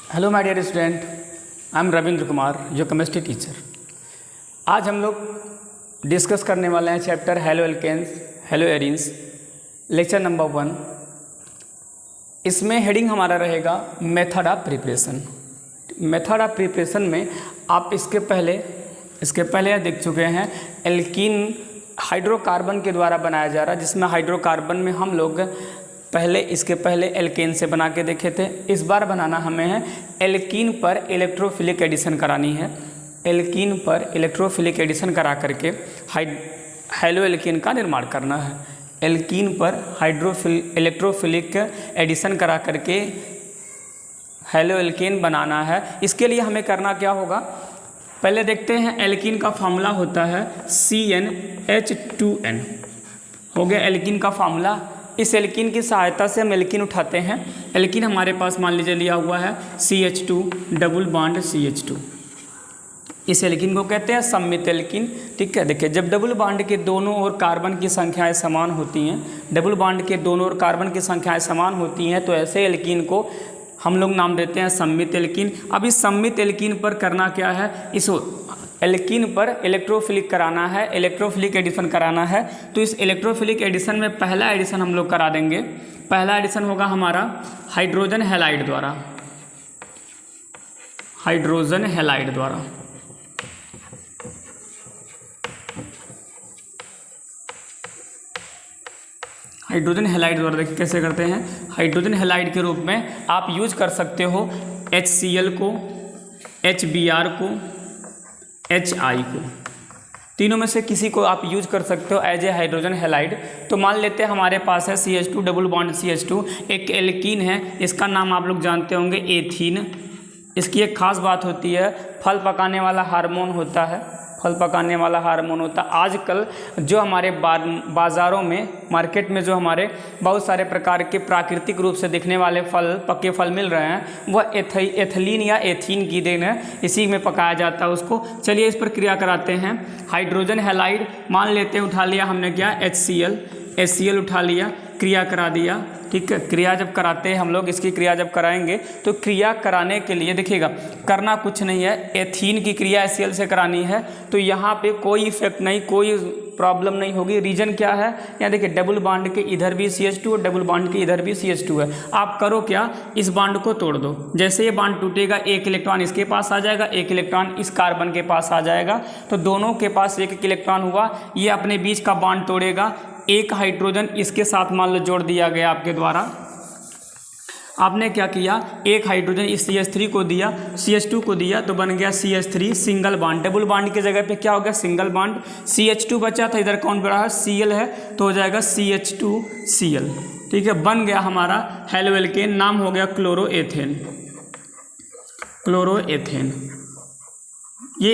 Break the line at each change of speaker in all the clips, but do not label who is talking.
Hello my dear student, I am Ravindra Kumar, जो chemistry teacher. आज हम लोग डिस्कस करने वाले हैं chapter haloalkanes haloarenes, lecture number 1। इसमें हेडिंग हमारा रहेगा method of preparation. Method of preparation में आप इसके पहले देख चुके हैं एल्कीन हाइड्रोकार्बन के द्वारा बनाया जा रहा है, जिसमें हाइड्रोकार्बन में हम लोग इसके पहले एल्केन से बना के देखे थे। इस बार बनाना हमें है एल्कीन पर इलेक्ट्रोफिलिक एडिशन करानी है। एल्कीन पर इलेक्ट्रोफिलिक एडिशन करा करके हेलो एल्कीन का निर्माण करना है। एल्कीन पर इलेक्ट्रोफिलिक एडिशन करा करके हेलो एल्कीन बनाना है। इसके लिए हमें करना क्या होगा, पहले देखते हैं। एल्कीन का फार्मूला होता है CnH2n। हो गया एल्कीन का फार्मूला। इस एल्कीन की सहायता से हम एल्कीन उठाते हैं। एल्कीन हमारे पास मान लीजिए लिया हुआ है CH2 डबल बॉन्ड CH2। इस एल्कीन को कहते हैं सममित एल्कीन। ठीक है, देखिए जब डबल बॉन्ड के दोनों ओर कार्बन की संख्याएं समान होती हैं, डबल बॉन्ड के दोनों ओर कार्बन की संख्याएं समान होती हैं, तो ऐसे एल्कीन को हम लोग नाम देते हैं सममित एल्कीन। अब इस सममित एल्कीन पर करना क्या है, इस एल्कीन पर इलेक्ट्रोफिलिक कराना है, इलेक्ट्रोफिलिक एडिशन कराना है। तो इस इलेक्ट्रोफिलिक एडिशन में पहला एडिशन हम लोग करा देंगे। पहला एडिशन होगा हमारा हाइड्रोजन हैलाइड द्वारा। हाइड्रोजन हैलाइड द्वारा हाइड्रोजन हैलाइड द्वारा देखिए कैसे करते हैं। हाइड्रोजन हैलाइड के रूप में आप यूज कर सकते हो HCl को, HBr को, HI को। तीनों में से किसी को आप यूज कर सकते हो एज ए हाइड्रोजन हैलाइड। तो मान लेते हैं हमारे पास है CH2 डबल बॉन्ड CH2, एक एल्कीन है। इसका नाम आप लोग जानते होंगे एथीन। इसकी एक खास बात होती है, फल पकाने वाला हार्मोन होता है। फल पकाने वाला हार्मोन होता है। आजकल जो हमारे बाज़ारों में, मार्केट में जो हमारे बहुत सारे प्रकार के प्राकृतिक रूप से दिखने वाले फल, पके फल मिल रहे हैं, वह एथिलीन या एथीन की देन है। इसी में पकाया जाता है उसको। चलिए इस पर क्रिया कराते हैं। हाइड्रोजन हैलाइड मान लेते हैं, उठा लिया हमने क्या, HCl उठा लिया, क्रिया करा दिया। ठीक है, क्रिया जब कराते हैं हम लोग, इसकी क्रिया जब कराएंगे तो क्रिया कराने के लिए देखिएगा करना कुछ नहीं है। एथीन की क्रिया HCl से करानी है, तो यहाँ पे कोई इफेक्ट नहीं, कोई प्रॉब्लम नहीं होगी। रीजन क्या है, यहाँ देखिए डबल बॉन्ड के इधर भी CH2 और डबल बॉन्ड के इधर भी CH2 है। आप करो क्या, इस बॉन्ड को तोड़ दो। जैसे ये बॉन्ड टूटेगा, एक इलेक्ट्रॉन इसके पास आ जाएगा, एक इलेक्ट्रॉन इस कार्बन के पास आ जाएगा। तो दोनों के पास एक इलेक्ट्रॉन हुआ। ये अपने बीच का बॉन्ड तोड़ेगा। एक हाइड्रोजन इसके साथ मान लो जोड़ दिया गया आपके द्वारा। आपने क्या किया, एक हाइड्रोजन इस CH3 को दिया, CH2 को दिया, तो बन गया CH3 single bond. Double bond की जगह पे क्या हो गया, सिंगल बॉन्ड। CH2 बचा था, इधर कौन बढ़ा है, Cl है, तो हो जाएगा CH2Cl। ठीक है, बन गया हमारा हेलो एल्केन। नाम हो गया क्लोरोएथेन। क्लोरोएथेन ये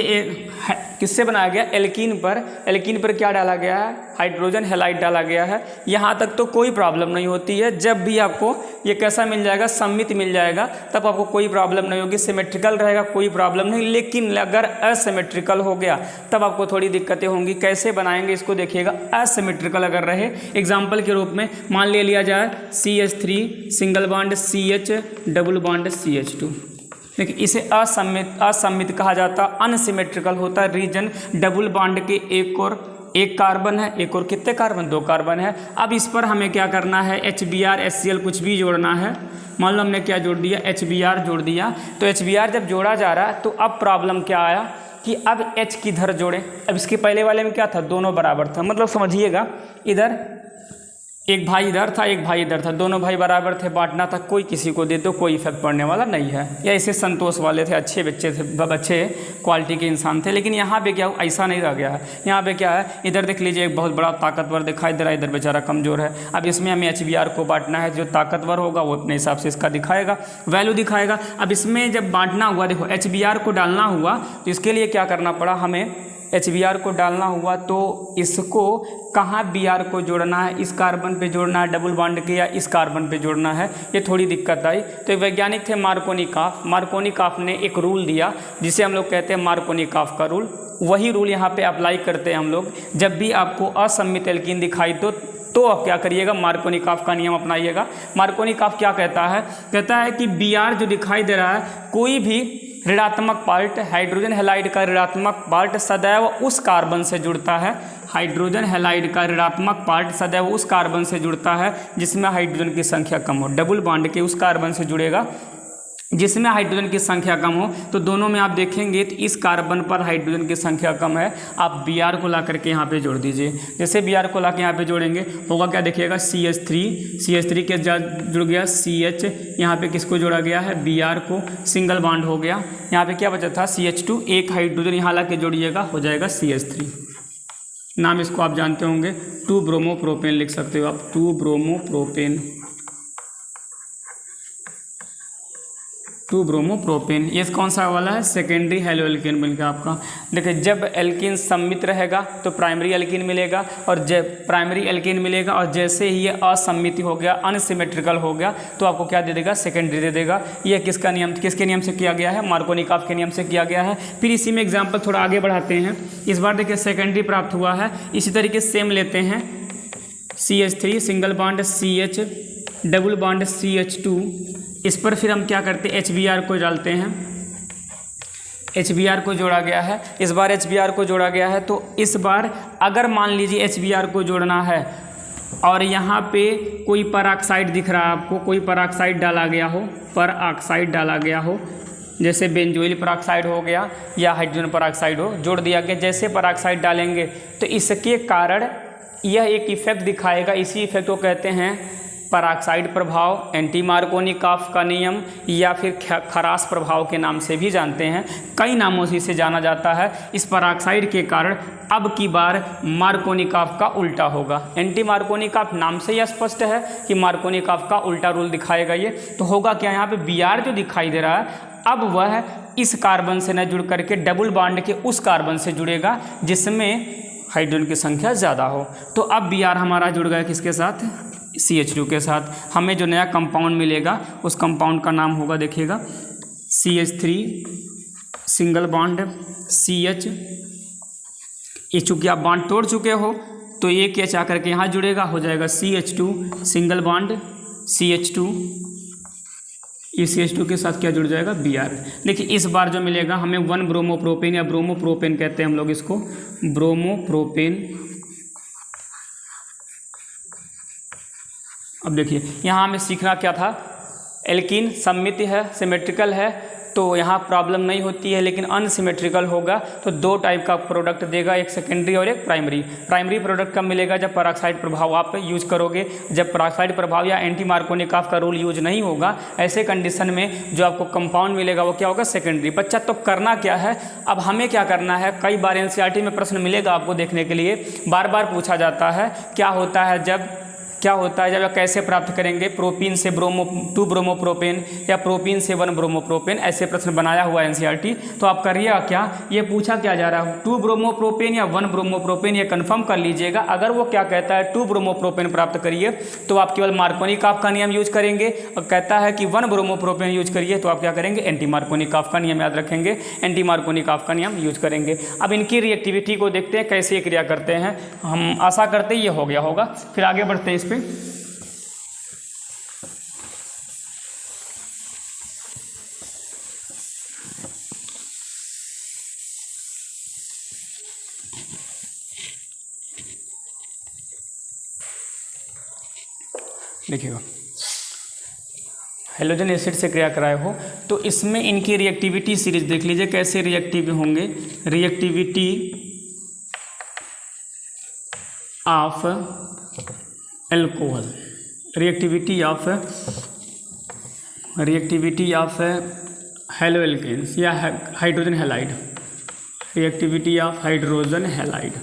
किससे बनाया गया, एल्कीन पर। एल्कीन पर क्या डाला गया है, हाइड्रोजन हैलाइड डाला गया है। यहाँ तक तो कोई प्रॉब्लम नहीं होती है। जब भी आपको ये कैसा मिल जाएगा, सममित मिल जाएगा, तब आपको कोई प्रॉब्लम नहीं होगी। सिमेट्रिकल रहेगा कोई प्रॉब्लम नहीं। लेकिन अगर असिमेट्रिकल हो गया तब आपको थोड़ी दिक्कतें होंगी। कैसे बनाएंगे इसको देखिएगा। असिमेट्रिकल अगर रहे, एग्जाम्पल के रूप में मान लिया जाए CH3 single bond CH double bond CH2। देखिए इसे असम्मित कहा जाता, अनसिमेट्रिकल होता है। रीजन डबल बॉन्ड के एक कार्बन है, एक और कितने कार्बन, 2 कार्बन है। अब इस पर हमें क्या करना है, HBr HCl कुछ भी जोड़ना है। मान लो हमने क्या जोड़ दिया, HBr जोड़ दिया। तो HBr जब जोड़ा जा रहा है तो अब प्रॉब्लम क्या आया कि अब H किधर जोड़ें। अब इसके पहले वाले में क्या था, दोनों बराबर था। मतलब समझिएगा, इधर एक भाई इधर था, एक भाई इधर था, दोनों भाई बराबर थे, बांटना था। कोई किसी को दे दो, कोई इफेक्ट पड़ने वाला नहीं है। या ऐसे संतोष वाले थे, अच्छे बच्चे थे, अच्छे क्वालिटी के इंसान थे। लेकिन यहाँ पे क्या ऐसा नहीं रह गया है। यहाँ पे क्या है, इधर देख लीजिए एक बहुत बड़ा ताकतवर दिखाई दे रहा है, इधर बेचारा कमज़ोर है। अब इसमें हमें HBr को बांटना है। जो ताकतवर होगा वो अपने हिसाब से इसका दिखाएगा, वैल्यू दिखाएगा। अब इसमें जब बांटना हुआ, देखो HBr को डालना हुआ, तो इसके लिए क्या करना पड़ा हमें, HBr को डालना हुआ तो इसको कहाँ Br को जोड़ना है, इस कार्बन पे जोड़ना है डबल बॉन्ड के, या इस कार्बन पे जोड़ना है, ये थोड़ी दिक्कत आई। तो वैज्ञानिक थे मार्कोनिकॉफ। मार्कोनिकॉफ ने एक रूल दिया जिसे हम लोग कहते हैं मार्कोनिकॉफ का रूल। वही रूल यहाँ पे अप्लाई करते हैं हम लोग। जब भी आपको असम्मित एल्कीन दिखाई दो तो अब क्या करिएगा, मार्कोनिकॉफ का नियम अपनाइएगा। मार्कोनिकॉफ क्या कहता है, कहता है कि Br जो दिखाई दे रहा है, कोई भी ऋणात्मक पार्ट, हाइड्रोजन हैलाइड का ऋणात्मक पार्ट सदैव उस कार्बन से जुड़ता है, हाइड्रोजन हैलाइड का ऋणात्मक पार्ट सदैव उस कार्बन से जुड़ता है जिसमें हाइड्रोजन की संख्या कम हो। डबल बॉन्ड के उस कार्बन से जुड़ेगा जिसमें हाइड्रोजन की संख्या कम हो। तो दोनों में आप देखेंगे तो इस कार्बन पर हाइड्रोजन की संख्या कम है, आप Br को ला करके यहाँ पे जोड़ दीजिए। जैसे Br को ला के यहाँ पे जोड़ेंगे होगा क्या, देखिएगा CH3 के जुड़ गया CH, यहाँ पे किसको जोड़ा गया है, Br को, सिंगल बॉन्ड हो गया। यहाँ पे क्या बचा था CH2, एक हाइड्रोजन यहाँ ला के जोड़िएगा, हो जाएगा CH3। नाम इसको आप जानते होंगे 2 ब्रोमोप्रोपेन लिख सकते हो आप, 2 ब्रोमोप्रोपेन, 2 ब्रोमोप्रोपेन। ये कौन सा वाला है, सेकेंडरी हैलो एल्कीन मिलेगा आपका। देखिए जब एल्कीन सम्मित रहेगा तो प्राइमरी एल्कीन मिलेगा, और जब प्राइमरी एल्कीन मिलेगा और जैसे ही ये असम्मित हो गया, अनसिमेट्रिकल हो गया, तो आपको क्या दे देगा, सेकेंडरी दे देगा। ये किसका नियम, किसके नियम से किया गया है, मार्कोनिकॉफ के नियम से किया गया है। फिर इसी में एग्जाम्पल थोड़ा आगे बढ़ाते हैं। इस बार देखिए सेकेंडरी प्राप्त हुआ है, इसी तरीके सेम लेते हैं CH3 single bond CH, double bond CH2, इस पर फिर हम क्या करते हैं, HBr को डालते हैं। HBr को जोड़ा गया है, इस बार HBr को जोड़ा गया है। तो इस बार अगर मान लीजिए HBr को जोड़ना है और यहाँ पे कोई परऑक्साइड दिख रहा है आपको, कोई परऑक्साइड डाला गया हो, परऑक्साइड डाला गया हो, जैसे बेंजोइल परऑक्साइड हो गया या हाइड्रोजन परऑक्साइड हो, जोड़ दिया गया। जैसे परऑक्साइड डालेंगे तो इसके कारण यह एक इफेक्ट दिखाएगा, इसी इफेक्ट को कहते हैं परऑक्साइड प्रभाव, एंटी मार्कोनिकॉफ का नियम, या फिर खरास प्रभाव के नाम से भी जानते हैं। कई नामों से इसे जाना जाता है। इस परऑक्साइड के कारण अब की बार मार्कोनिकॉफ का उल्टा होगा। एंटी मार्कोनिकॉफ नाम से ही स्पष्ट है कि मार्कोनिकॉफ का उल्टा रूल दिखाएगा ये। तो होगा क्या, यहाँ पे Br जो दिखाई दे रहा है अब वह इस कार्बन से न जुड़ करके डबल बॉन्ड के उस कार्बन से जुड़ेगा जिसमें हाइड्रोजन की संख्या ज़्यादा हो। तो अब Br हमारा जुड़ गया किसके साथ, CH2 के साथ। हमें जो नया कंपाउंड मिलेगा उस कंपाउंड का नाम होगा, देखिएगा CH3 सिंगल बॉन्ड CH। ये चूँकि आप बॉन्ड तोड़ चुके हो तो एक H आकर के यहाँ जुड़ेगा, हो जाएगा CH2 सिंगल बॉन्ड CH2। ये CH2 के साथ क्या जुड़ जाएगा, Br। देखिए इस बार जो मिलेगा हमें 1 ब्रोमोप्रोपेन या ब्रोमोप्रोपेन कहते हैं हम लोग इसको, ब्रोमोप्रोपेन। अब देखिए यहाँ हमें सीखना क्या था, एल्कीन सममित है, सिमेट्रिकल है तो यहाँ प्रॉब्लम नहीं होती है, लेकिन अनसिमेट्रिकल होगा तो 2 टाइप का प्रोडक्ट देगा, एक सेकेंडरी और एक प्राइमरी। प्राइमरी प्रोडक्ट कब मिलेगा, जब परऑक्साइड प्रभाव आप यूज करोगे। जब परऑक्साइड प्रभाव या एंटी मार्कोनिकॉफ का रूल यूज नहीं होगा, ऐसे कंडीशन में जो आपको कंपाउंड मिलेगा वो क्या होगा, सेकेंडरी। बच्चा तो करना क्या है, अब हमें क्या करना है, कई बार NCERT में प्रश्न मिलेगा आपको देखने के लिए, बार बार पूछा जाता है क्या होता है जब कैसे प्राप्त करेंगे प्रोपीन से 2 ब्रोमोप्रोपेन या प्रोपीन से 1 ब्रोमोप्रोपेन, ऐसे प्रश्न बनाया हुआ है NCERT। तो आप करिएगा क्या, ये पूछा क्या जा रहा है, 2 ब्रोमोप्रोपेन या 1 ब्रोमोप्रोपेन, ये कंफर्म कर लीजिएगा। अगर वो क्या कहता है 2 ब्रोमोप्रोपेन प्राप्त करिए तो आप केवल मार्कोनिकॉफ का नियम यूज करेंगे, और कहता है कि 1 ब्रोमोप्रोपेन यूज करिए तो आप क्या करेंगे, एंटी मार्कोनिकॉफ का नियम याद रखेंगे, एंटी मार्कोनिकॉफ का नियम यूज करेंगे। अब इनकी रिएक्टिविटी को देखते हैं कैसे क्रिया करते हैं। हम आशा करते ये हो गया होगा, फिर आगे बढ़ते हैं इस पर। देखिएगा हेलोजन एसिड से क्रिया कराए हो तो इसमें इनकी रिएक्टिविटी सीरीज देख लीजिए कैसे रिएक्टिव होंगे। Reactivity of alcohol, reactivity of halo alkanes या hydrogen halide, reactivity of hydrogen halide.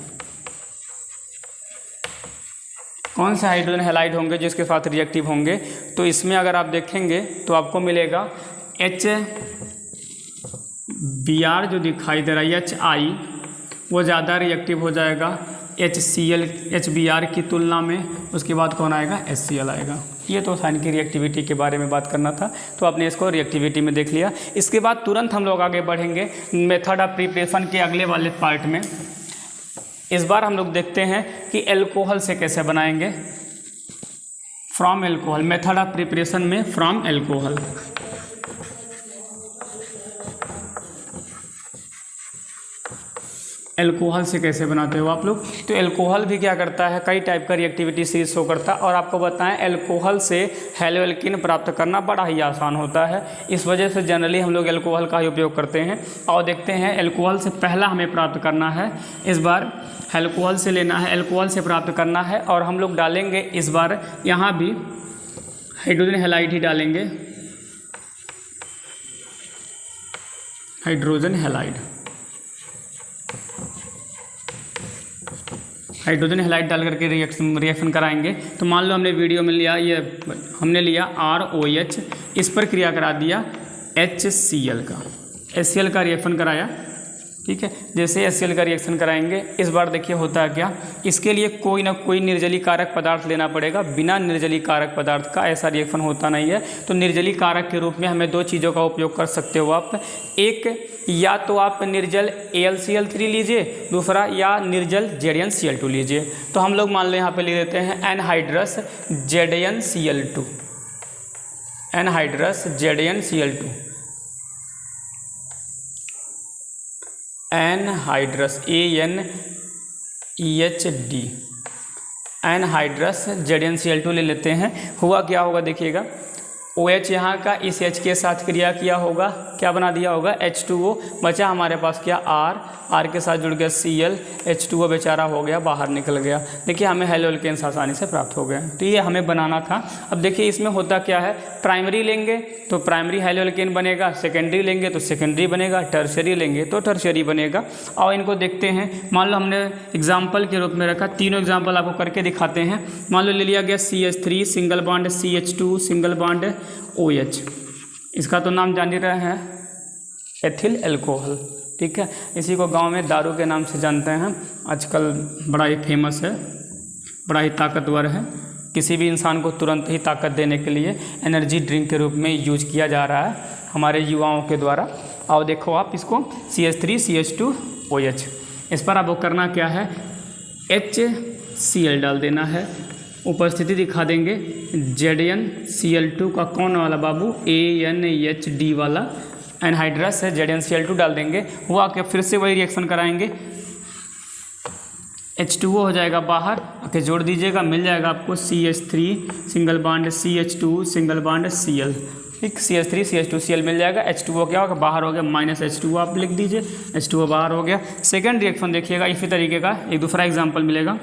कौन से हाइड्रोजन हैलाइड होंगे जिसके साथ रिएक्टिव होंगे, तो इसमें अगर आप देखेंगे तो आपको मिलेगा HBr जो दिखाई दे रहा है HI, वो ज़्यादा रिएक्टिव हो जाएगा HCl HBr की तुलना में। उसके बाद कौन आएगा, HCl आएगा। ये तो साइन की रिएक्टिविटी के बारे में बात करना था, तो आपने इसको रिएक्टिविटी में देख लिया। इसके बाद तुरंत हम लोग आगे बढ़ेंगे मेथड ऑफ प्रिपरेशन के अगले वाले पार्ट में। इस बार हम लोग देखते हैं कि एल्कोहल से कैसे बनाएंगे। From alcohol, method of preparation में फ्रॉम एल्कोहल। एल्कोहल से कैसे बनाते हो आप लोग? तो एल्कोहल भी क्या करता है, कई टाइप का रिएक्टिविटी से शो करता है। और आपको बताएं एल्कोहल से हेलोएल्कीन प्राप्त करना बड़ा ही आसान होता है। इस वजह से जनरली हम लोग एल्कोहल का ही उपयोग करते हैं। और देखते हैं एल्कोहल से पहला हमें प्राप्त करना है, इस बार एल्कोहल से लेना है, एल्कोहल से प्राप्त करना है। और हम लोग डालेंगे इस बार यहाँ भी हाइड्रोजन हैलाइड ही डालेंगे, हाइड्रोजन हैलाइड। हाइड्रोजन हैलाइड डाल करके रिएक्शन कराएंगे। तो मान लो हमने वीडियो में लिया, ये हमने लिया ROH, इस पर क्रिया करा दिया HCl का, HCl का रिएक्शन कराया, ठीक है। जैसे HCl का रिएक्शन कराएंगे, इस बार देखिए होता है क्या, इसके लिए कोई ना कोई निर्जलीकारक पदार्थ लेना पड़ेगा। बिना निर्जलीकारक पदार्थ का ऐसा रिएक्शन होता नहीं है। तो निर्जलीकारक के रूप में हमें दो चीज़ों का उपयोग कर सकते हो आप। एक, या तो आप निर्जल AlCl3 लीजिए, दूसरा या निर्जल ZnCl2 लीजिए। तो हम लोग मान लो यहाँ पे ले लेते हैं anhydrous ZnCl2, anhydrous ZnCl2, anhydrous ANEHD, anhydrous ZnCl2 ले लेते हैं। हुआ क्या होगा देखिएगा, OH यहाँ का इस H के साथ क्रिया किया होगा, क्या बना दिया होगा H2O, बचा हमारे पास क्या R के साथ जुड़ गया Cl, H2O बेचारा हो गया, बाहर निकल गया। देखिए हमें हेलोएल्केन्स आसानी से प्राप्त हो गए। तो ये हमें बनाना था। अब देखिए इसमें होता क्या है, प्राइमरी लेंगे तो प्राइमरी हेलोएल्केन बनेगा, सेकेंडरी लेंगे तो सेकेंडरी बनेगा, टर्शियरी लेंगे तो टर्शियरी बनेगा। और इनको देखते हैं, मान लो हमने एग्जाम्पल के रूप में रखा, तीनों एग्जाम्पल आपको करके दिखाते हैं। मान लो ले लिया गया CH3 single bond CH2 single bond OH, इसका तो नाम जान ही रहे हैं, एथिल एल्कोहल, ठीक है। इसी को गांव में दारू के नाम से जानते हैं। आजकल बड़ा ही फेमस है, बड़ा ही ताकतवर है। किसी भी इंसान को तुरंत ही ताकत देने के लिए एनर्जी ड्रिंक के रूप में यूज किया जा रहा है हमारे युवाओं के द्वारा। और देखो आप इसको CH3 CH2 OH, इस पर आपको करना क्या है, HCl डाल देना है, उपस्थिति दिखा देंगे ZnCl2 का कौन वाला बाबू, ANHD वाला एनहाइड्रस है, ZnCl2 डाल देंगे। हुआ कि फिर से वही रिएक्शन कराएंगे, H2O हो जाएगा बाहर, आके जोड़ दीजिएगा, मिल जाएगा आपको CH3 single bond CH2 single bond Cl, ठीक। CH3 CH2 Cl मिल जाएगा। H2O क्या होगा, बाहर हो गया, -H2O आप लिख दीजिए, H2O बाहर हो गया। सेकेंड रिएक्शन देखिएगा, इसी तरीके का एक दूसरा एग्जाम्पल मिलेगा,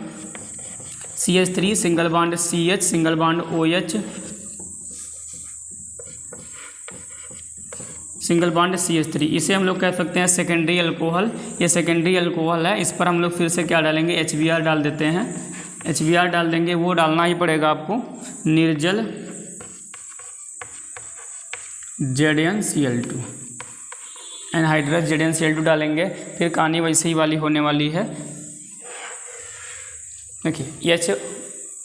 CH3 single bond CH single bond OH single bond CH3, इसे हम लोग कह सकते हैं सेकेंडरी अल्कोहल। ये सेकेंडरी अल्कोहल है, इस पर हम लोग फिर से क्या डालेंगे, HBr डाल देते हैं, HBr डाल देंगे। वो डालना ही पड़ेगा आपको, निर्जल ZnCl2, एनहाइड्रस ZnCl2 डालेंगे। फिर कहानी वैसे ही वाली होने वाली है। देखिए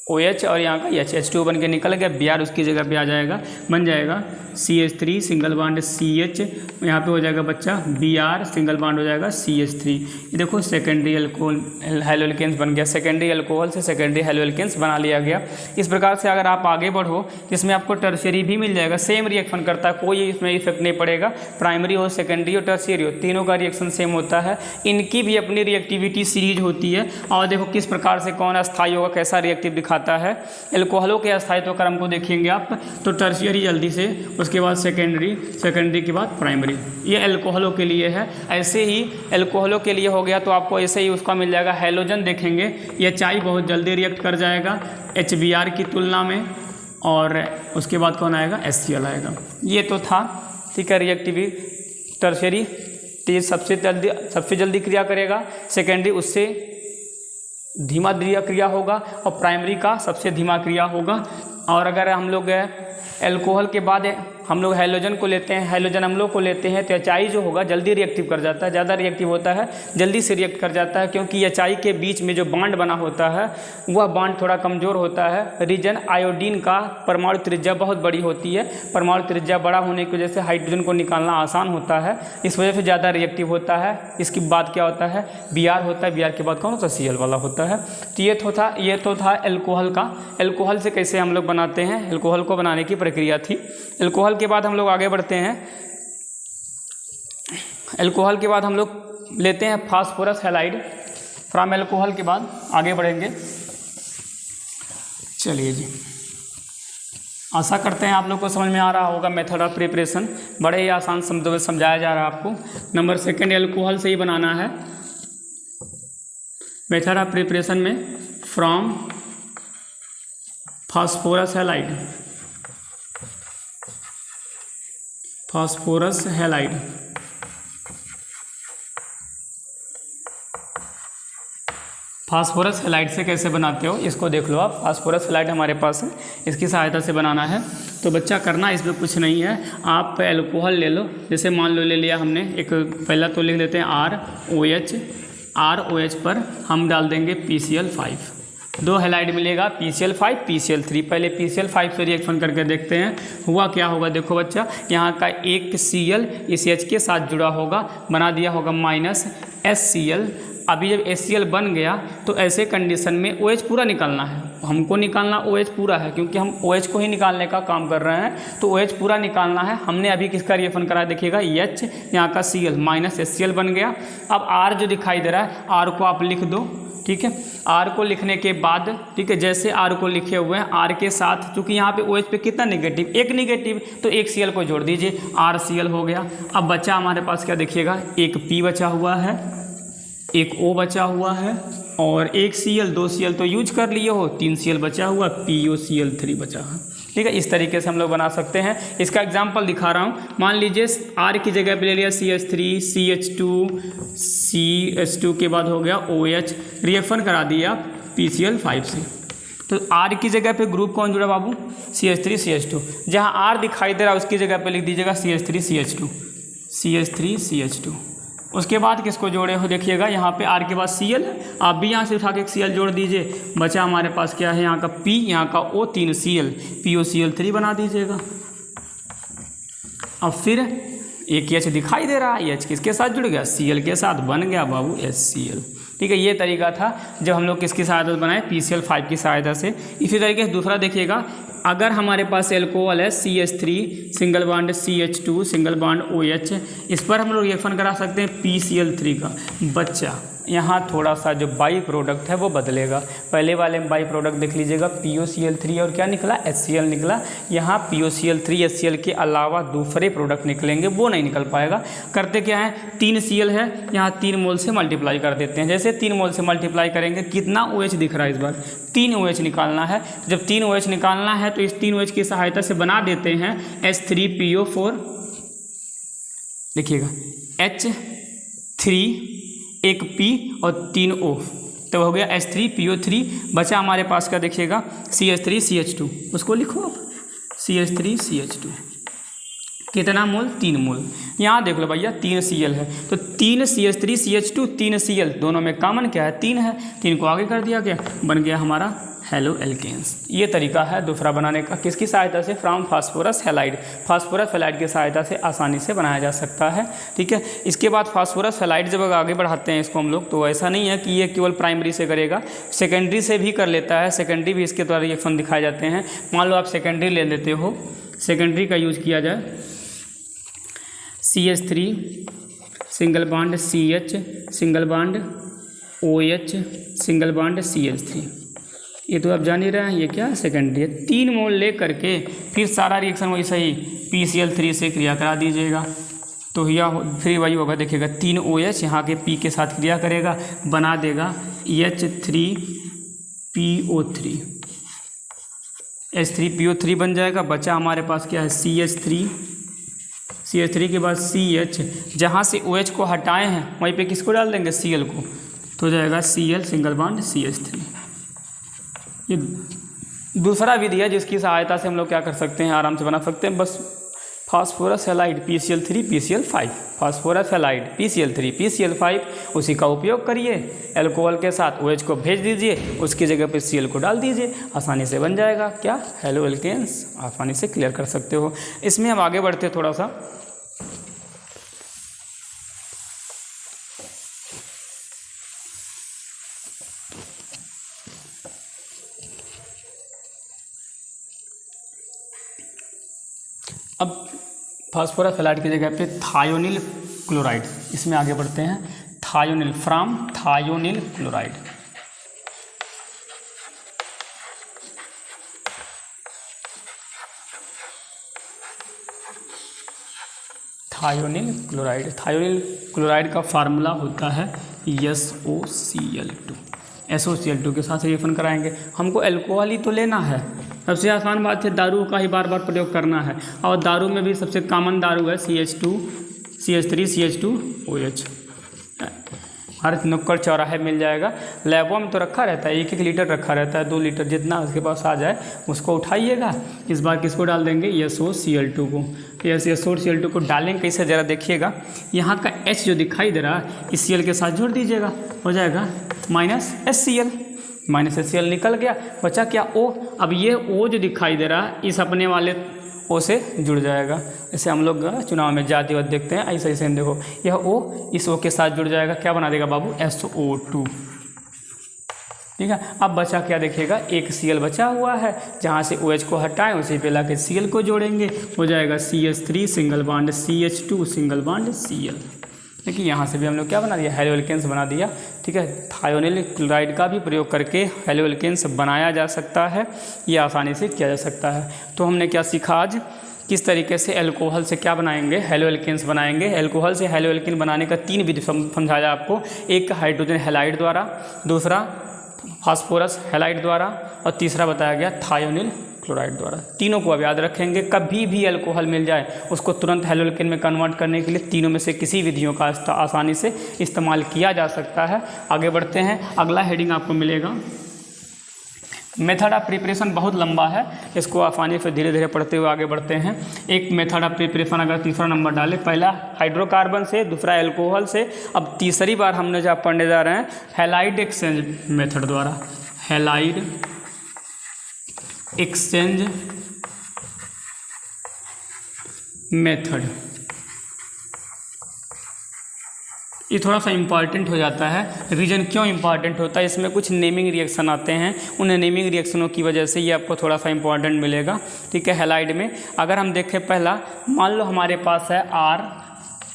OH और यहाँ का H2O बन के निकल गया, Br उसकी जगह पे आ जाएगा, बन जाएगा CH3 सिंगल बॉन्ड CH, यहाँ पे हो जाएगा बच्चा Br सिंगल बॉन्ड हो जाएगा CH3। ये देखो सेकेंडरी अल्कोहल हेलोएल्केन्स बन गया, सेकेंडरी अल्कोहल से सेकेंडरी हेलोएल्केन्स बना लिया गया। इस प्रकार से अगर आप आगे बढ़ो इसमें आपको टर्शियरी भी मिल जाएगा, सेम रिएक्शन करता है, कोई इसमें इफेक्ट नहीं पड़ेगा। प्राइमरी हो, सेकेंडरी हो, टर्शियरी हो, तीनों का रिएक्शन सेम होता है। इनकी भी अपनी रिएक्टिविटी सीरीज होती है। और देखो किस प्रकार से कौन अस्थायी होगा, कैसा रिएक्टिव दिखाता है। एल्कोहलों के अस्थायित्व क्रम को देखेंगे आप तो टर्शियरी जल्दी से, उसके बाद सेकेंडरी, सेकेंडरी के बाद प्राइमरी, ये एल्कोहलों के लिए है। ऐसे ही एल्कोहलों के लिए हो गया तो आपको ऐसे ही उसका मिल जाएगा हैलोजन, देखेंगे ये HI बहुत जल्दी रिएक्ट कर जाएगा HBr की तुलना में। और उसके बाद कौन आएगा, HCl आएगा। ये तो था, ठीक है। रिएक्टिविटी टर्शियरी तेज सबसे जल्दी क्रिया करेगा, सेकेंडरी उससे धीमा क्रिया होगा, और प्राइमरी का सबसे धीमा क्रिया होगा। और अगर हम लोग एल्कोहल के बाद हम लोग हैलोजन को लेते हैं, हैलोजन अम्लों को लेते हैं, तो HI जो होगा जल्दी रिएक्टिव कर जाता है, ज़्यादा रिएक्टिव होता है, जल्दी से रिएक्ट कर जाता है, क्योंकि HI के बीच में जो बॉन्ड बना होता है वह बॉन्ड थोड़ा कमज़ोर होता है। रीजन आयोडीन का परमाणु त्रिज्या बहुत बड़ी होती है, परमाणु त्रिज्या बड़ा होने की वजह से हाइड्रोजन को निकालना आसान होता है, इस वजह से ज़्यादा रिएक्टिव होता है। इसके बाद क्या होता है, Br होता है, Br के बाद कौन होता है, Cl वाला होता है। तो ये तो था एल्कोहल का। एल्कोहल से कैसे हम लोग बनाते हैं, एल्कोहल को बनाने की प्रक्रिया थी। एल्कोहल के बाद हम लोग आगे बढ़ते हैं। एल्कोहल के बाद हम लोग लेते हैं फास्फोरस हैलाइड। फ्रॉम एल्कोहल के बाद आगे बढ़ेंगे। चलिए जी, आशा करते हैं आप लोग को समझ में आ रहा होगा मेथड ऑफ प्रिपरेशन, बड़े ही आसान शब्दों में समझाया जा रहा है आपको। नंबर 2 एल्कोहल से ही बनाना है। मेथड ऑफ प्रिपरेशन में from phosphorus halide, phosphorus halide, phosphorus halide से कैसे बनाते हो इसको देख लो आप। फास्फोरस हैलाइड हमारे पास है, इसकी सहायता से बनाना है। तो बच्चा करना इसमें कुछ नहीं है, आप एल्कोहल ले लो। जैसे मान लो ले लिया हमने एक, पहला तो लिख लेते हैं ROH, ROH पर हम डाल देंगे PCl5, 2 हैलाइड मिलेगा PCl5 PCl3। पहले PCl5 से रिएक्शन करके देखते हैं हुआ क्या होगा। देखो बच्चा, यहाँ का एक Cl इस H के साथ जुड़ा होगा, बना दिया होगा -HCl। अभी जब HCl बन गया तो ऐसे कंडीशन में OH पूरा निकालना है, हमको निकालना OH पूरा है, क्योंकि हम OH को ही निकालने का काम कर रहे हैं, तो OH पूरा निकालना है। हमने अभी किसका रिएक्शन करा देखिएगा, H यहाँ का Cl -HCl बन गया। अब R जो दिखाई दे रहा है, R को आप लिख दो, ठीक है। R को लिखने के बाद, ठीक है, जैसे R को लिखे हुए हैं, R के साथ चूँकि यहाँ पे OH पे कितना नेगेटिव, एक नेगेटिव, तो एक Cl को जोड़ दीजिए, RCl हो गया। अब बचा हमारे पास क्या देखिएगा, एक P बचा हुआ है, एक O बचा हुआ है, और एक Cl, 2 Cl तो यूज कर लिए हो, 3 Cl बचा हुआ, POCl3 बचा है। ठीक है, इस तरीके से हम लोग बना सकते हैं। इसका एग्जाम्पल दिखा रहा हूँ। मान लीजिए R की जगह पे ले लिया CH3, CH2 के बाद हो गया OH, रिएक्शन करा दिया PCl5 से। तो R की जगह पे ग्रुप कौन जुड़ा बाबू, CH3 CH2। जहाँ R दिखाई दे रहा है उसकी जगह पे लिख दीजिएगा CH3 CH2। उसके बाद किसको जोड़े हो देखिएगा, यहाँ पे R के बाद Cl है, आप भी यहाँ से उठा के Cl जोड़ दीजिए। बचा हमारे पास क्या है, यहाँ का P, यहाँ का O, 3 Cl, POCl3 बना दीजिएगा। अब फिर एक H दिखाई दे रहा है, H किसके साथ जुड़ गया, Cl के साथ, बन गया बाबू HCl। ठीक है, ये तरीका था जब हम लोग किसकी सहायता से बनाए, PCl5 की सहायता से। इसी तरीके से दूसरा देखिएगा, अगर हमारे पास एल्कोहल है CH3 single bond CH2 single bond OH, इस पर हम लोग रिएक्शन करा सकते हैं PCl3 का। बच्चा यहाँ थोड़ा सा जो बाई प्रोडक्ट है वो बदलेगा। पहले वाले में बाई प्रोडक्ट देख लीजिएगा, POCl3 और क्या निकला, HCl निकला। यहाँ POCl3 HCl के अलावा दूसरे प्रोडक्ट निकलेंगे, वो नहीं निकल पाएगा। करते क्या है, 3 Cl है, यहाँ 3 मोल से मल्टीप्लाई कर देते हैं। जैसे 3 मोल से मल्टीप्लाई करेंगे, कितना OH दिख रहा है इस बार, 3 OH निकालना है। जब 3 OH निकालना है तो इस 3 OH की सहायता से बना देते हैं H3PO4। देखिएगा H3, एक P और 3 O, तो हो गया H3PO3। बचा हमारे पास का देखिएगा CH3 CH2, उसको लिखो आप CH3 CH2। कितना मोल, 3 मोल। यहाँ देख लो भैया 3 Cl है, तो 3 CH3 CH2 3 Cl, दोनों में कॉमन क्या है, 3 है, 3 को आगे कर दिया गया, बन गया हमारा हेलो एल्केन्स। ये तरीका है दूसरा बनाने का, किसकी सहायता से, from phosphorus halide. Phosphorus halide की सहायता से आसानी से बनाया जा सकता है। ठीक है, इसके बाद फास्फोरस हैलाइड जब आगे बढ़ाते हैं इसको हम लोग, तो ऐसा नहीं है कि ये केवल प्राइमरी से करेगा, सेकेंडरी से भी कर लेता है। सेकेंडरी भी इसके द्वारा रिएक्शन दिखाए जाते हैं। मान लो आप सेकेंडरी ले लेते हो, सेकेंडरी का यूज किया जाए, CH3 single bond CH single bond OH single bond CH3। ये तो आप जान ही रहे हैं, ये क्या सेकेंडरी है। 3 मोल ले करके फिर सारा रिएक्शन वही सही PCl3 से क्रिया करा दीजिएगा, तो यह फिर वही होगा। देखिएगा 3 OH यहाँ के P के साथ क्रिया करेगा, बना देगा H3PO3, H3PO3 बन जाएगा। बचा हमारे पास क्या है, CH3 के बाद CH, जहाँ से OH को हटाए हैं वहीं पे किसको डाल देंगे, Cl को, तो हो जाएगा Cl सिंगल बॉन्ड CH3। ये दूसरा विधि है जिसकी सहायता से हम लोग क्या कर सकते हैं, आराम से बना सकते हैं, बस phosphorus halide PCl3 PCl5, phosphorus halide PCl3 PCl5, उसी का उपयोग करिए, एल्कोहल के साथ OH को भेज दीजिए, उसकी जगह पे Cl को डाल दीजिए, आसानी से बन जाएगा क्या, हेलो एल्केन्स, आसानी से क्लियर कर सकते हो। इसमें हम आगे बढ़ते थोड़ा सा। अब फास्फोरस हैलाइड की जगह पे थायोनिल क्लोराइड, इसमें आगे बढ़ते हैं। Thionyl from thionyl chloride, thionyl chloride, thionyl chloride का फार्मूला होता है SOCl2, SOCl2 के साथ रिएक्शन कराएंगे। हमको एल्कोहल ही तो लेना है, सबसे आसान बात है, दारू का ही बार बार प्रयोग करना है, और दारू में भी सबसे कॉमन दारू है CH2 CH3 CH2OH, हर नुक्कड़ चौराहे मिल जाएगा। लैबों में तो रखा रहता है, 1-1 लीटर रखा रहता है, 2 लीटर जितना उसके पास आ जाए उसको उठाइएगा। इस बार किसको डाल देंगे, SOCl2 को। SOCl2 को डालेंगे कैसे, ज़रा देखिएगा, यहाँ का H जो दिखाई दे रहा है इस Cl के साथ जोड़ दीजिएगा, हो जाएगा -HCl, -HCl निकल गया, बचा क्या O। अब ये O जो दिखाई दे रहा है इस अपने वाले O से जुड़ जाएगा। ऐसे हम लोग चुनाव में जाति वाद देखते हैं, ऐसे ऐसे देखो, यह O इस O के साथ जुड़ जाएगा, क्या बना देगा बाबू, SO2, ठीक है। अब बचा क्या देखिएगा, एक Cl बचा हुआ है, जहाँ से OH को हटाएं उसी पे लाके Cl को जोड़ेंगे, हो जाएगा CH3 single bond CH2 single bond Cl। देखिए यहाँ से भी हम लोग क्या बना दिया, हेलो एल्केन्स बना दिया, ठीक है। थायोनिल क्लोराइड का भी प्रयोग करके हेलो एल्केन्स बनाया जा सकता है, ये आसानी से किया जा सकता है। तो हमने क्या सीखा आज, किस तरीके से एल्कोहल से क्या बनाएंगे, हेलो एल्केन्स बनाएंगे। एल्कोहल से हेलो एल्केन बनाने का 3 विधि समझाया आपको, एक हाइड्रोजन हैलाइड द्वारा, दूसरा फास्फोरस हैलाइड द्वारा, और तीसरा बताया गया थायोनिल क्लोराइड द्वारा। तीनों को अब याद रखेंगे, कभी भी अल्कोहल मिल जाए उसको तुरंत हेलो एल्केन में कन्वर्ट करने के लिए तीनों में से किसी विधियों का आसानी से इस्तेमाल किया जा सकता है। आगे बढ़ते हैं, अगला हेडिंग आपको मिलेगा मेथड ऑफ प्रिपरेशन, बहुत लंबा है, इसको आसानी से धीरे धीरे पढ़ते हुए आगे बढ़ते हैं। एक मेथड ऑफ प्रिपरेशन अगर तीसरा नंबर डाले, पहला हाइड्रोकार्बन से, दूसरा एल्कोहल से, अब तीसरी बार हमने जो पढ़ने जा रहे हैं हैलाइड एक्सचेंज मेथड द्वारा, हैलाइड एक्सचेंज मेथड। ये थोड़ा सा इम्पॉर्टेंट हो जाता है। रीजन क्यों इम्पॉर्टेंट होता है, इसमें कुछ नेमिंग रिएक्शन आते हैं, उन नेमिंग रिएक्शनों की वजह से ये आपको थोड़ा सा इम्पॉर्टेंट मिलेगा, ठीक है। हैलाइड में अगर हम देखें, पहला मान लो हमारे पास है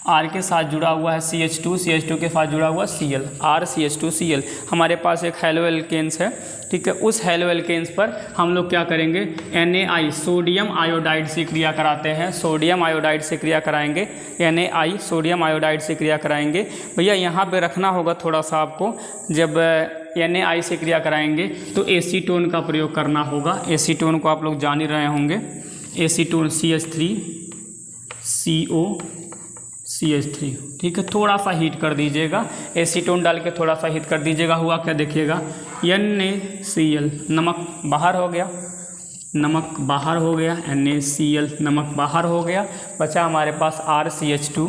R के साथ जुड़ा हुआ है CH2 के साथ जुड़ा हुआ Cl, RCH2Cl, हमारे पास एक हेलो एल्केन्स है, ठीक है। उस हेलो एल्केन्स पर हम लोग क्या करेंगे, NaI सोडियम आयोडाइड से क्रिया कराते हैं, सोडियम आयोडाइड से क्रिया कराएंगे, NaI सोडियम आयोडाइड से क्रिया कराएंगे। भैया यहाँ पे रखना होगा थोड़ा सा आपको, जब NaI से क्रिया कराएंगे तो एसीटोन का प्रयोग करना होगा। एसीटोन को आप लोग जान ही रहे होंगे, एसीटोन CH3COCH3, ठीक है। थोड़ा सा हीट कर दीजिएगा, एसीटोन डाल के थोड़ा सा हीट कर दीजिएगा, हुआ क्या देखिएगा, NaCl, नमक बाहर हो गया, नमक बाहर हो गया, NaCl नमक बाहर हो गया, बचा हमारे पास RCH2,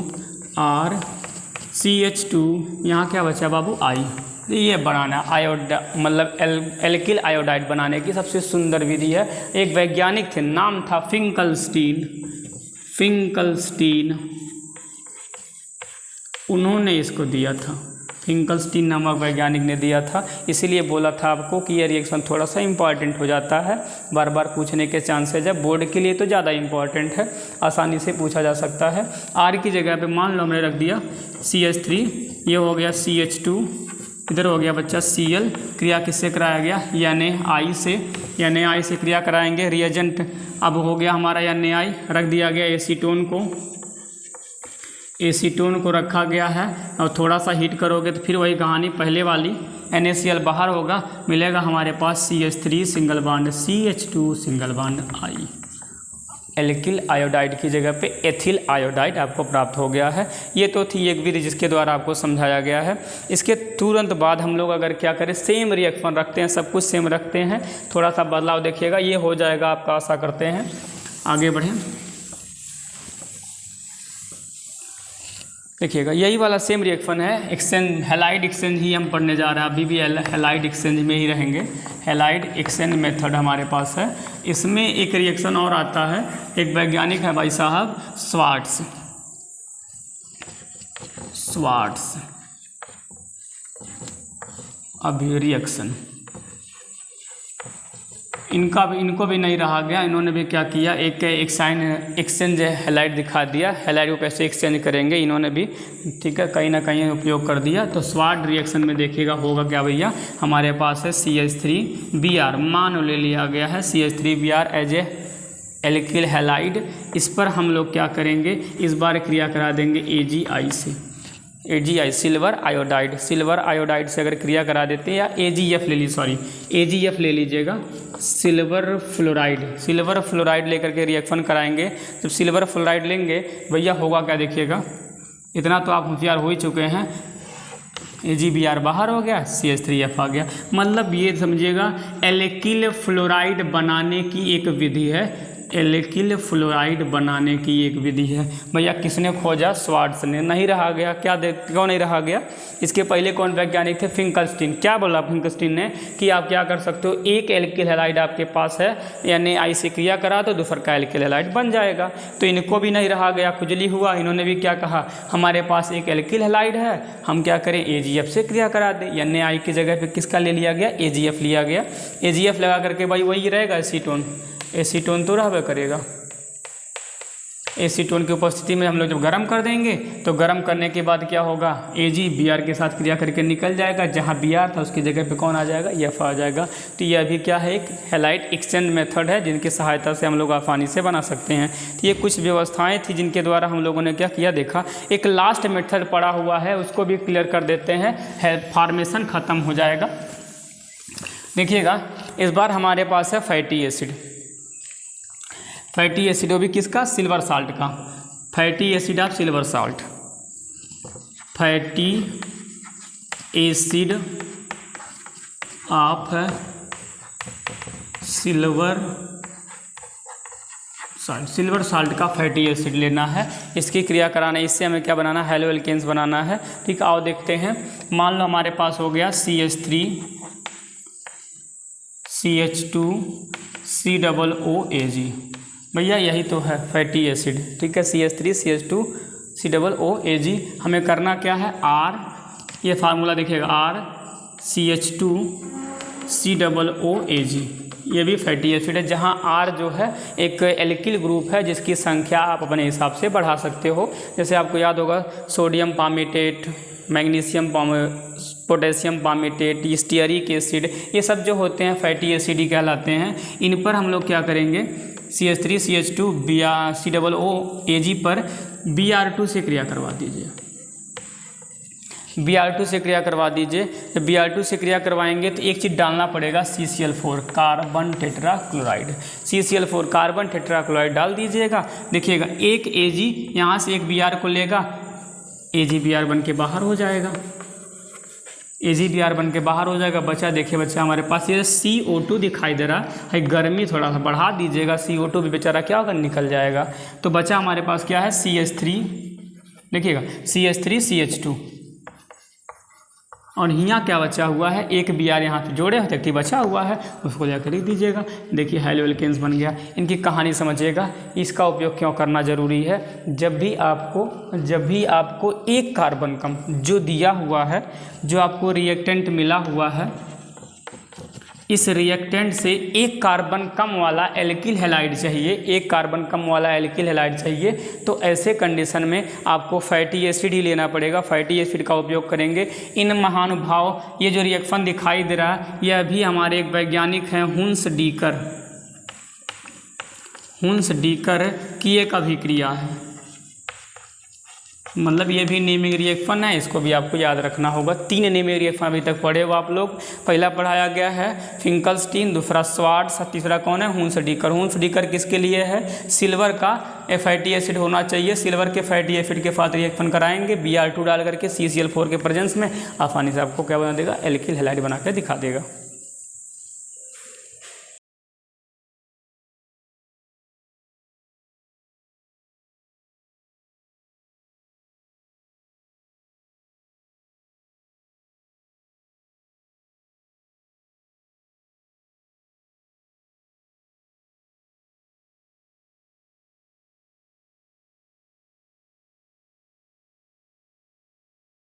यहाँ क्या बचा बाबू, I। ये बनाना मतलब एल्किल आयोडाइड बनाने की सबसे सुंदर विधि है। एक वैज्ञानिक थे, नाम था फिंकलस्टीन, उन्होंने इसको दिया था, फिंकलस्टीन नामक वैज्ञानिक ने दिया था। इसीलिए बोला था आपको कि ये रिएक्शन थोड़ा सा इम्पॉर्टेंट हो जाता है, बार बार पूछने के चांसेज है, बोर्ड के लिए तो ज़्यादा इम्पॉर्टेंट है, आसानी से पूछा जा सकता है। R की जगह पे मान लो हमने रख दिया CH3, ये हो गया CH2, इधर हो गया बच्चा Cl, क्रिया किससे कराया गया, NaI से क्रिया कराएंगे। रिएजेंट अब हो गया हमारा NaI, रख दिया गया एसीटोन को रखा गया है, और थोड़ा सा हीट करोगे तो फिर वही कहानी पहले वाली, NaCl बाहर होगा, मिलेगा हमारे पास CH3 single bond CH2 single bond I। Alkyl iodide की जगह पे एथिल आयोडाइड आपको प्राप्त हो गया है। ये तो थी एक विधि जिसके द्वारा आपको समझाया गया है। इसके तुरंत बाद हम लोग अगर क्या करें, सेम रिएक्शन रखते हैं, सब कुछ सेम रखते हैं, थोड़ा सा बदलाव देखिएगा, ये हो जाएगा आपका, आशा करते हैं। आगे बढ़ें, देखिएगा यही वाला सेम रिएक्शन है, एक्सचेंज हैलाइड एक्सचेंज ही हम पढ़ने जा रहे हैं, अभी भी हैलाइड एक्सचेंज में ही रहेंगे। हैलाइड एक्सचेंज मेथड हमारे पास है। इसमें एक रिएक्शन और आता है, एक वैज्ञानिक है भाई साहब स्वार्ट्स अभी रिएक्शन, इनको भी नहीं रहा गया, इन्होंने भी क्या किया, एक एक्सचेंज हैलाइड दिखा दिया, हैलाइड को कैसे एक्सचेंज करेंगे इन्होंने भी, ठीक है, कहीं ना कहीं उपयोग कर दिया। तो स्वार्ट रिएक्शन में देखिएगा होगा क्या भैया, हमारे पास है CH3Br, मान ले लिया गया है CH3Br as a alkyl halide. इस पर हम लोग क्या करेंगे, इस बार क्रिया करा देंगे AgI से, AgI सिल्वर आयोडाइड से अगर क्रिया करा देते हैं, या AgF ले लीजिएगा, सिल्वर फ्लोराइड लेकर के रिएक्शन कराएंगे। जब सिल्वर फ्लोराइड लेंगे भैया होगा क्या, देखिएगा, इतना तो आप होशियार हो ही चुके हैं, AgBr बाहर हो गया, CH3F आ गया। मतलब ये समझिएगा एल्किल फ्लोराइड बनाने की एक विधि है, एल्किल फ्लोराइड बनाने की एक विधि है। भैया किसने खोजा, स्वार्ट्स ने। नहीं रहा गया, क्यों नहीं रहा गया, इसके पहले कौन वैज्ञानिक थे, फिंकलस्टीन। क्या बोला फिंकलस्टीन ने कि आप क्या कर सकते हो, एक एल्किल हैलाइड आपके पास है, NaI से क्रिया करा तो दूसरा का एल्किल हैलाइड बन जाएगा। तो इनको भी नहीं रहा गया, खुजली हुआ, इन्होंने भी क्या कहा, हमारे पास एक एल्किल हैलाइड है, हम क्या करें, AgF से क्रिया करा दें। NaI की जगह पे किसका ले लिया गया, AgF लिया गया। AgF लगा करके भाई वही रहेगा एसीटोन तो रहबे करेगा। एसीटोन की उपस्थिति में हम लोग जब गर्म कर देंगे तो गर्म करने के बाद क्या होगा, AgBr के साथ क्रिया करके निकल जाएगा, जहाँ Br था उसकी जगह पे कौन आ जाएगा, F आ जाएगा। तो यह भी क्या है, एक हैलाइड एक्सचेंज मेथड है, जिनकी सहायता से हम लोग आसानी से बना सकते हैं। तो ये कुछ व्यवस्थाएँ थी जिनके द्वारा हम लोगों ने क्या किया, देखा। एक लास्ट मेथड पड़ा हुआ है, उसको भी क्लियर कर देते हैं, फॉर्मेशन ख़त्म हो जाएगा। देखिएगा इस बार हमारे पास है फैटी एसिड, वो भी किसका, सिल्वर साल्ट का। Fatty acid of silver salt, fatty acid of silver salt का फैटी एसिड लेना है, इसकी क्रिया कराना है। इससे हमें क्या बनाना है, हैलो एल्केन्स बनाना है। ठीक, आओ देखते हैं। मान लो हमारे पास हो गया CH3 CH2 COOAg, भैया यही तो है फैटी एसिड। ठीक है, CH3 CH2 COOAg। हमें करना क्या है, R, ये फार्मूला देखिएगा, R CH2 COOAg, ये भी फैटी एसिड है, जहाँ R जो है एक एल्किल ग्रुप है, जिसकी संख्या आप अपने हिसाब से बढ़ा सकते हो। जैसे आपको याद होगा sodium palmitate, magnesium potassium palmitate, stearic acid, ये सब जो होते हैं फैटी एसिड ही कहलाते हैं। इन पर हम लोग क्या करेंगे, CH3 CH2 COOAg पर Br2 से क्रिया करवा दीजिए, Br2 से क्रिया करवा दीजिए। जब Br2 से क्रिया करवाएंगे तो एक चीज़ डालना पड़ेगा, CCl4 carbon tetrachloride, CCl4 carbon tetrachloride डाल दीजिएगा। देखिएगा एक Ag यहाँ से एक Br को लेगा, AgBr बन के बाहर हो जाएगा, AgBr बन के बाहर हो जाएगा। बचा देखिए बच्चा हमारे पास ये CO2 दिखाई दे रहा है, गर्मी थोड़ा सा बढ़ा दीजिएगा, CO2 भी बेचारा क्या होगा, निकल जाएगा। तो बचा हमारे पास क्या है, CH3, देखिएगा CH3 CH2, और यहाँ क्या बचा हुआ है, एक Br यहाँ पे जोड़े होते कि बचा हुआ है, उसको जाकर लिख दीजिएगा। देखिए हैलो एल्केन्स बन गया। इनकी कहानी समझिएगा, इसका उपयोग क्यों करना जरूरी है। जब भी आपको एक कार्बन कम जो दिया हुआ है, जो आपको रिएक्टेंट मिला हुआ है, इस रिएक्टेंट से एक कार्बन कम वाला एल्किल हैलाइड चाहिए, एक कार्बन कम वाला एल्किल हैलाइड चाहिए, तो ऐसे कंडीशन में आपको फैटी एसिड ही लेना पड़ेगा। फैटी एसिड का उपयोग करेंगे। इन महानुभाव, ये जो रिएक्शन दिखाई दे रहा है, यह भी हमारे एक वैज्ञानिक हैं हुंस डीकर की एक अभिक्रिया है। मतलब ये भी नेमिंग रिएक्शन है, इसको भी आपको याद रखना होगा। 3 नेमिंग रिएक्शन अभी तक पढ़े हो आप लोग। पहला पढ़ाया गया है फिंकलस्टीन, दूसरा स्वार्ट्ज, तीसरा कौन है, हुंसडीकर। हुंसडीकर किसके लिए है, सिल्वर का फैटी एसिड होना चाहिए, सिल्वर के फैटी एसिड के साथ रिएक्शन कराएंगे Br2 डाल करके CCl4 के प्रेजेंस में, आसानी से आपको क्या बना देगा, एल्किल हैलाइड बना के दिखा देगा।